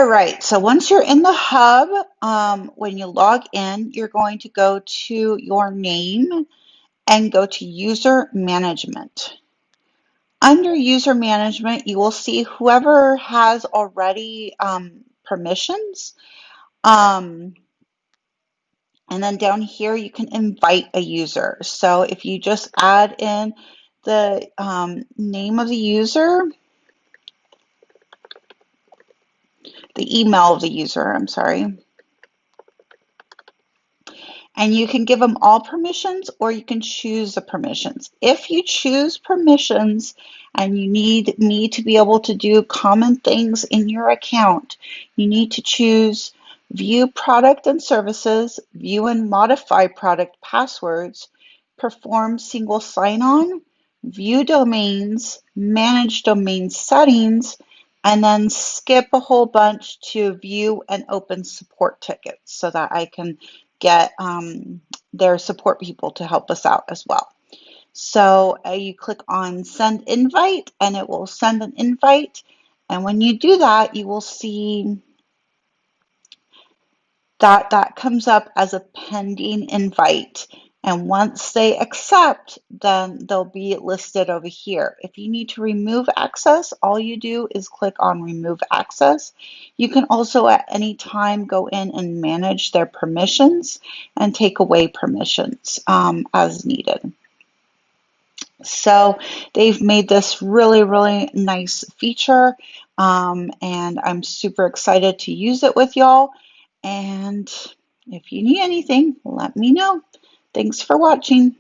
All right, so once you're in the hub, when you log in, you're going to go to your name and go to user management. Under user management, you will see whoever has already permissions. And then down here, you can invite a user. So if you just add in the name of the user, the email of the user, I'm sorry, and you can give them all permissions or you can choose the permissions. If you choose permissions and you need me to be able to do common things in your account, you need to choose view product and services, view and modify product passwords, perform single sign-on, view domains, manage domain settings, and then skip a whole bunch to view and open support tickets so that I can get their support people to help us out as well. So you click on send invite and it will send an invite. And when you do that, you will see that that comes up as a pending invite. And once they accept, then they'll be listed over here. If you need to remove access, all you do is click on remove access. You can also at any time go in and manage their permissions and take away permissions as needed. So they've made this really, really nice feature, and I'm super excited to use it with y'all. And if you need anything, let me know. Thanks for watching.